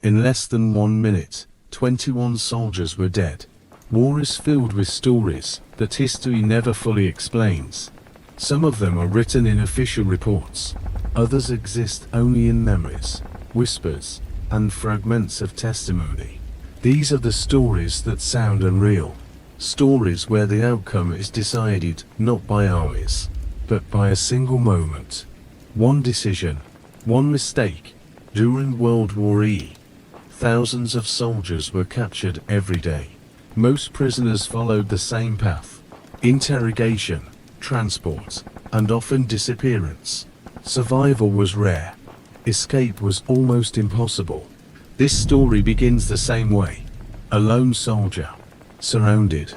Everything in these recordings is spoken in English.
In less than 1 minute, 21 soldiers were dead. War is filled with stories that history never fully explains. Some of them are written in official reports. Others exist only in memories, whispers, and fragments of testimony. These are the stories that sound unreal. Stories where the outcome is decided not by armies, but by a single moment. One decision, one mistake. During World War II, thousands of soldiers were captured every day. Most prisoners followed the same path: interrogation, transport, and often disappearance. Survival was rare. Escape was almost impossible. This story begins the same way. A lone soldier, surrounded,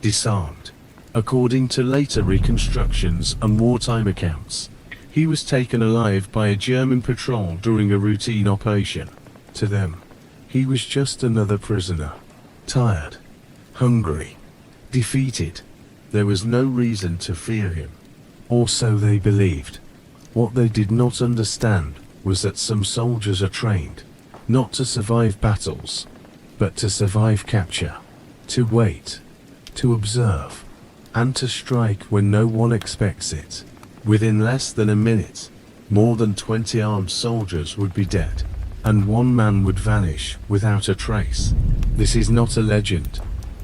disarmed. According to later reconstructions and wartime accounts, he was taken alive by a German patrol during a routine operation. To them, he was just another prisoner. Tired, hungry, defeated. There was no reason to fear him. Or so they believed. What they did not understand was that some soldiers are trained, not to survive battles, but to survive capture. To wait, to observe, and to strike when no one expects it. Within less than a minute, more than 20 armed soldiers would be dead, and one man would vanish without a trace. This is not a legend.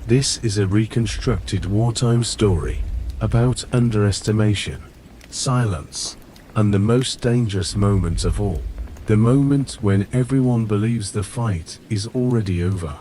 This is a reconstructed wartime story about underestimation, silence, and the most dangerous moment of all. The moment when everyone believes the fight is already over.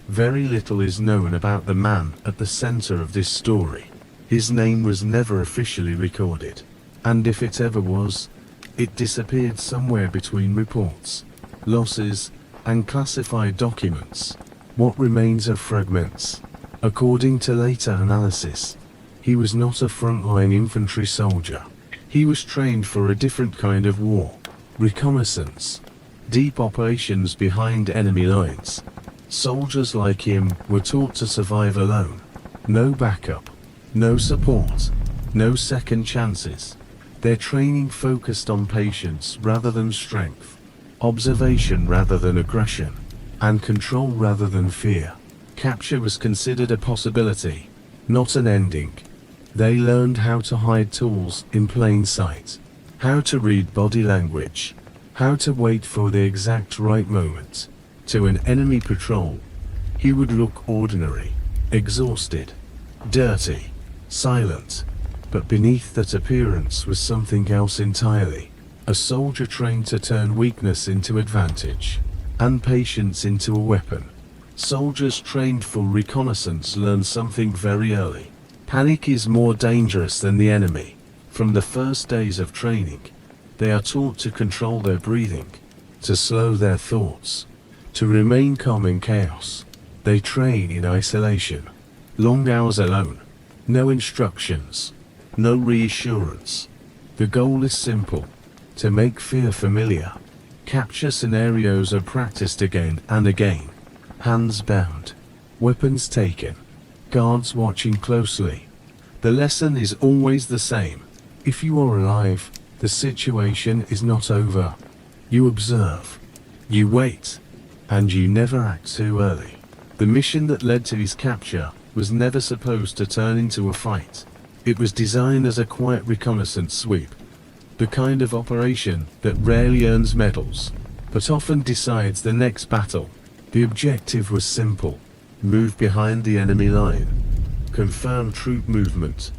Very little is known about the man at the center of this story. His name was never officially recorded, and if it ever was, it disappeared somewhere between reports, losses, and classified documents. What remains are fragments. According to later analysis, he was not a frontline infantry soldier. He was trained for a different kind of war. Reconnaissance. Deep operations behind enemy lines. Soldiers like him were taught to survive alone. No backup, no support, no second chances. Their training focused on patience rather than strength, observation rather than aggression, and control rather than fear. Capture was considered a possibility, not an ending. They learned how to hide tools in plain sight, how to read body language, how to wait for the exact right moment. To an enemy patrol, he would look ordinary, exhausted, dirty, silent, but beneath that appearance was something else entirely. A soldier trained to turn weakness into advantage, and patience into a weapon. Soldiers trained for reconnaissance learn something very early. Panic is more dangerous than the enemy. From the first days of training, they are taught to control their breathing, to slow their thoughts, to remain calm in chaos. They train in isolation. Long hours alone. No instructions. No reassurance. The goal is simple: to make fear familiar. Capture scenarios are practiced again and again. Hands bound. Weapons taken. Guards watching closely. The lesson is always the same. If you are alive, the situation is not over. You observe. You wait. And you never act too early. The mission that led to his capture was never supposed to turn into a fight. It was designed as a quiet reconnaissance sweep. The kind of operation that rarely earns medals, but often decides the next battle. The objective was simple: move behind the enemy line, confirm troop movement,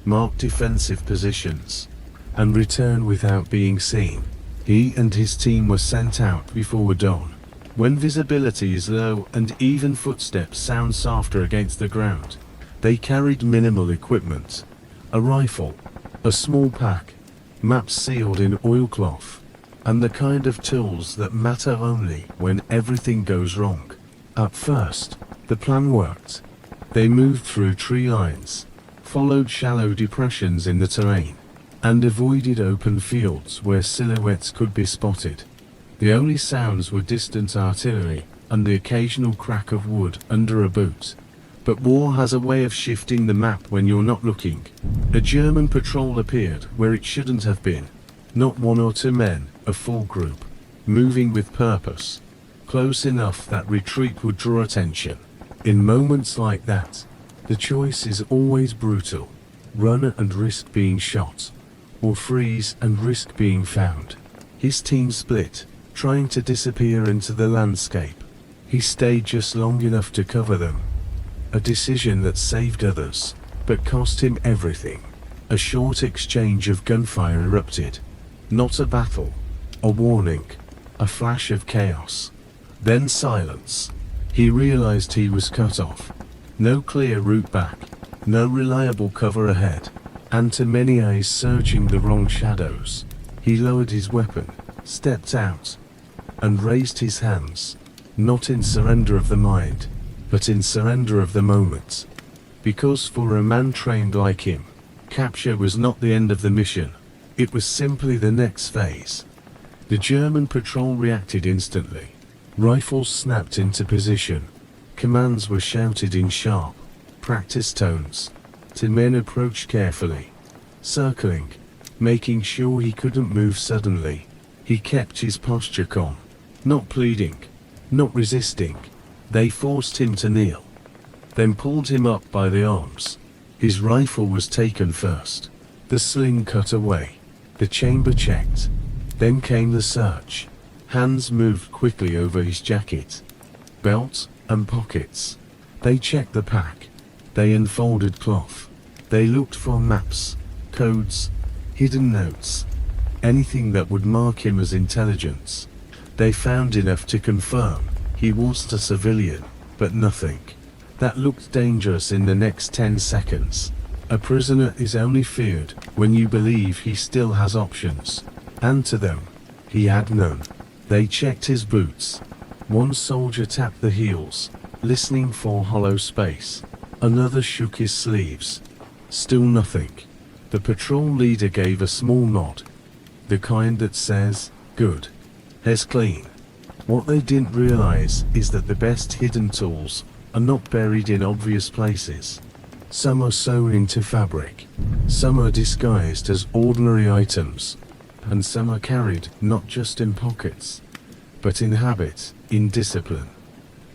mark defensive positions, and return without being seen. He and his team were sent out before dawn, when visibility is low and even footsteps sound softer against the ground. They carried minimal equipment: a rifle, a small pack, maps sealed in oilcloth, and the kind of tools that matter only when everything goes wrong. At first, the plan worked. They moved through tree lines, followed shallow depressions in the terrain, and avoided open fields where silhouettes could be spotted. The only sounds were distant artillery and the occasional crack of wood under a boot. But war has a way of shifting the map when you're not looking. A German patrol appeared where it shouldn't have been. Not one or two men, a full group, moving with purpose. close enough that retreat would draw attention. In moments like that, the choice is always brutal: run and risk being shot, or freeze and risk being found. His team split, trying to disappear into the landscape. He stayed just long enough to cover them. A decision that saved others, but cost him everything. A short exchange of gunfire erupted. Not a battle, a warning, a flash of chaos. Then silence. He realized he was cut off. No clear route back, no reliable cover ahead, and to many eyes searching the wrong shadows. He lowered his weapon, stepped out, and raised his hands, not in surrender of the mind, but in surrender of the moment. Because for a man trained like him, capture was not the end of the mission, it was simply the next phase. The German patrol reacted instantly. Rifles snapped into position. Commands were shouted in sharp, practiced tones. The men approached carefully, circling, making sure he couldn't move suddenly. He kept his posture calm, not pleading, not resisting. They forced him to kneel, then pulled him up by the arms. His rifle was taken first, the sling cut away, the chamber checked. Then came the search. Hands moved quickly over his jacket, belt, and pockets. They checked the pack. They unfolded cloth. They looked for maps, codes, hidden notes, anything that would mark him as intelligence. They found enough to confirm he wasn't a civilian, but nothing that looked dangerous in the next 10 seconds. A prisoner is only feared when you believe he still has options, and to them, he had none. They checked his boots. One soldier tapped the heels, listening for hollow space. Another shook his sleeves. Still nothing. The patrol leader gave a small nod, the kind that says, "Good. Hair's clean." What they didn't realize is that the best hidden tools are not buried in obvious places. Some are sewn into fabric, some are disguised as ordinary items, and some are carried not just in pockets, but in habit, in discipline,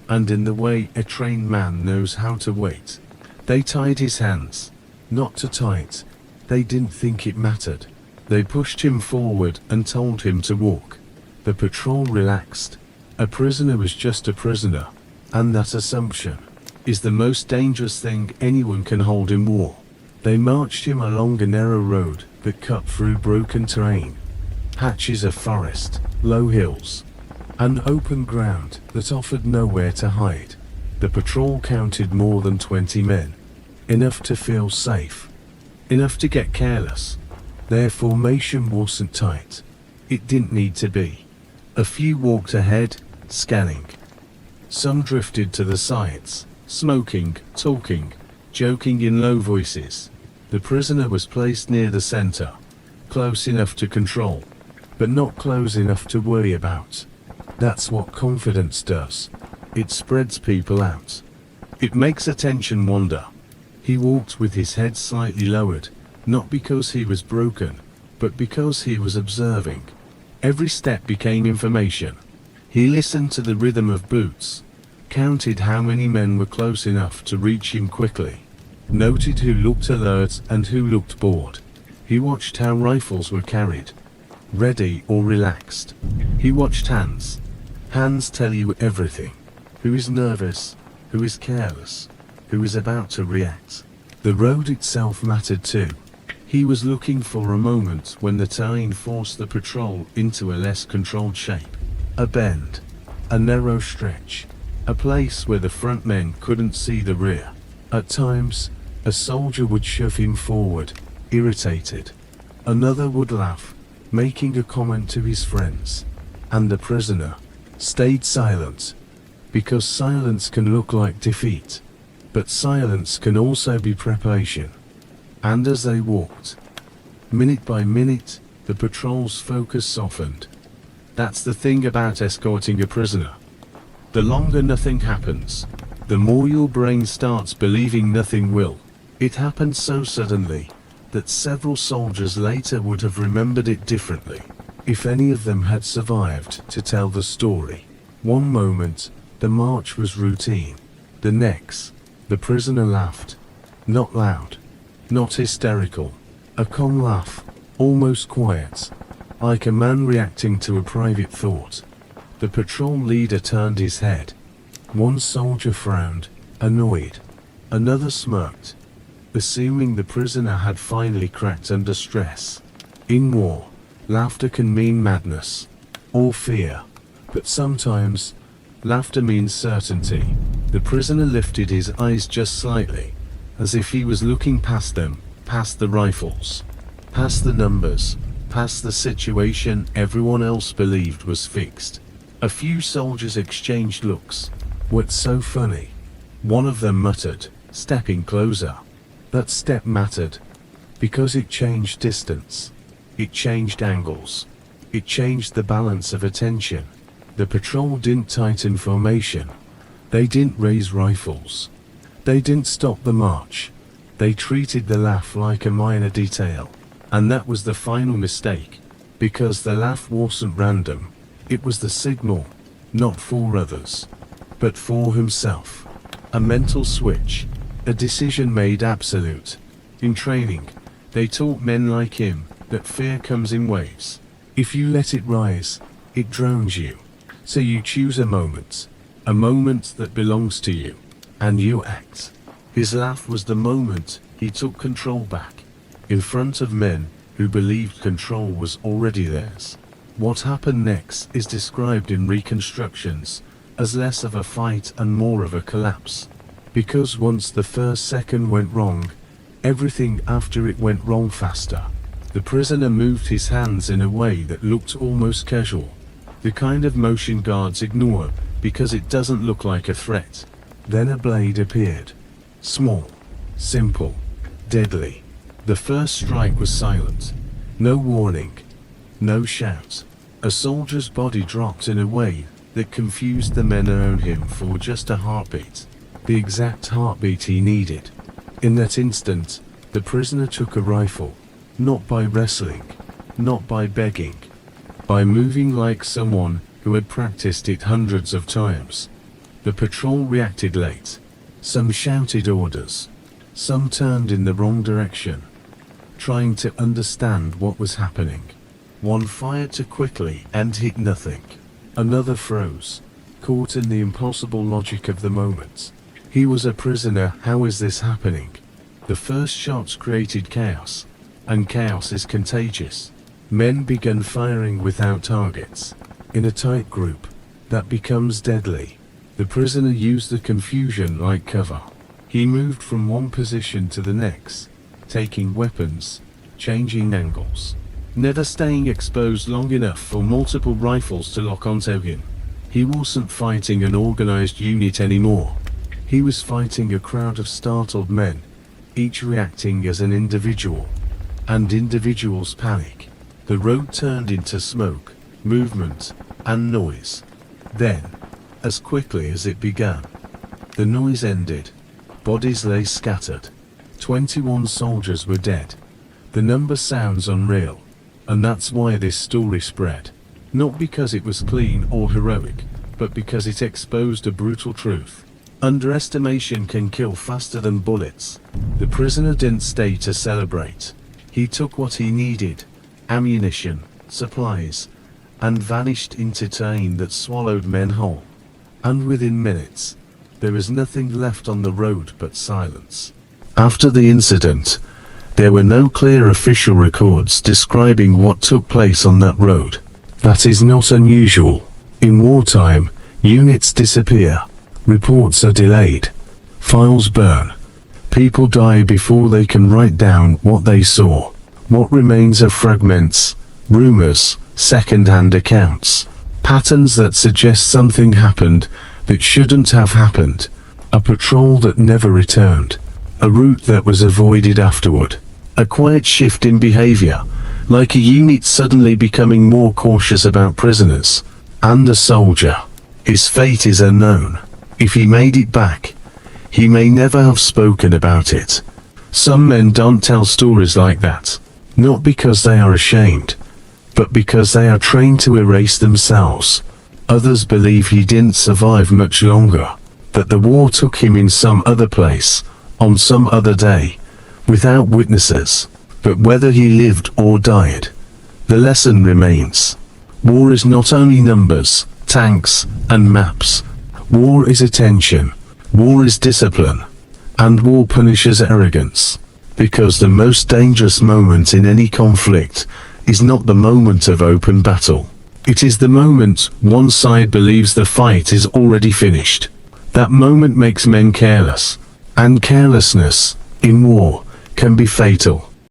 and in the way a trained man knows how to wait. They tied his hands, not too tight. They didn't think it mattered. They pushed him forward and told him to walk. The patrol relaxed. A prisoner was just a prisoner, and that assumption is the most dangerous thing anyone can hold in war. They marched him along a narrow road that cut through broken terrain, patches of forest, low hills, and open ground that offered nowhere to hide. The patrol counted more than 20 men, enough to feel safe, enough to get careless. Their formation wasn't tight. It didn't need to be. A few walked ahead, scanning. Some drifted to the sides, smoking, talking, joking in low voices. The prisoner was placed near the center, close enough to control, but not close enough to worry about. That's what confidence does. It spreads people out. It makes attention wander. He walked with his head slightly lowered, not because he was broken, but because he was observing. Every step became information. He listened to the rhythm of boots, counted how many men were close enough to reach him quickly, noted who looked alert and who looked bored. He watched how rifles were carried, ready or relaxed. He watched hands. Hands tell you everything. Who is nervous, who is careless, who is about to react. The road itself mattered too. He was looking for a moment when the terrain forced the patrol into a less controlled shape. A bend, a narrow stretch, a place where the front men couldn't see the rear. At times, a soldier would shove him forward, irritated. Another would laugh, making a comment to his friends. And the prisoner stayed silent, because silence can look like defeat, but silence can also be preparation. And as they walked, minute by minute, the patrol's focus softened. That's the thing about escorting a prisoner. The longer nothing happens, the more your brain starts believing nothing will. It happened so suddenly that several soldiers later would have remembered it differently, if any of them had survived to tell the story. One moment, the march was routine. The next, the prisoner laughed. Not loud, not hysterical. A calm laugh, almost quiet, like a man reacting to a private thought. The patrol leader turned his head. One soldier frowned, annoyed. Another smirked, assuming the prisoner had finally cracked under stress. In war, laughter can mean madness or fear, but sometimes laughter means certainty. The prisoner lifted his eyes just slightly, as if he was looking past them, past the rifles, past the numbers, past the situation everyone else believed was fixed. A few soldiers exchanged looks. "What's so funny?" One of them muttered, stepping closer. That step mattered, because it changed distance. It changed angles. It changed the balance of attention. The patrol didn't tighten formation. They didn't raise rifles. They didn't stop the march. They treated the laugh like a minor detail. And that was the final mistake, because the laugh wasn't random. It was the signal, not for others, but for himself. A mental switch, a decision made absolute. In training, they taught men like him that fear comes in waves. If you let it rise, it drowns you. So you choose a moment that belongs to you, and you act. His laugh was the moment he took control back, in front of men who believed control was already theirs. What happened next is described in Reconstructions as less of a fight and more of a collapse. Because once the first second went wrong, everything after it went wrong faster. The prisoner moved his hands in a way that looked almost casual. The kind of motion guards ignore because it doesn't look like a threat. Then a blade appeared. Small, simple, deadly. The first strike was silent. No warning. No shout. A soldier's body dropped in a way that confused the men around him for just a heartbeat. The exact heartbeat he needed. In that instant, the prisoner took a rifle. Not by wrestling. Not by begging. By moving like someone who had practiced it hundreds of times. The patrol reacted late. Some shouted orders. Some turned in the wrong direction, trying to understand what was happening. One fired too quickly and hit nothing. Another froze, caught in the impossible logic of the moment. He was a prisoner. How is this happening? The first shots created chaos, and chaos is contagious. Men began firing without targets. In a tight group, that becomes deadly. The prisoner used the confusion like cover. He moved from one position to the next, taking weapons, changing angles, never staying exposed long enough for multiple rifles to lock onto him. He wasn't fighting an organized unit anymore. He was fighting a crowd of startled men, each reacting as an individual. And individuals panic. The road turned into smoke, movement, and noise. Then, as quickly as it began, the noise ended. Bodies lay scattered. 21 soldiers were dead. The number sounds unreal, and that's why this story spread. Not because it was clean or heroic, but because it exposed a brutal truth. Underestimation can kill faster than bullets. The prisoner didn't stay to celebrate. He took what he needed, ammunition, supplies, and vanished into terrain that swallowed men whole. And within minutes, there was nothing left on the road but silence. After the incident, there were no clear official records describing what took place on that road. That is not unusual. In wartime, units disappear, reports are delayed, files burn. People die before they can write down what they saw. What remains are fragments, rumors, second-hand accounts, patterns that suggest something happened that shouldn't have happened, a patrol that never returned, a route that was avoided afterward, a quiet shift in behavior, like a unit suddenly becoming more cautious about prisoners. And the soldier, his fate is unknown. If he made it back, he may never have spoken about it. Some men don't tell stories like that, not because they are ashamed, but because they are trained to erase themselves. Others believe he didn't survive much longer, that the war took him in some other place, on some other day, without witnesses. But whether he lived or died, the lesson remains. War is not only numbers, tanks, and maps. War is attention. War is discipline. And war punishes arrogance. Because the most dangerous moment in any conflict is not the moment of open battle. It is the moment one side believes the fight is already finished. That moment makes men careless. And carelessness, in war, can be fatal.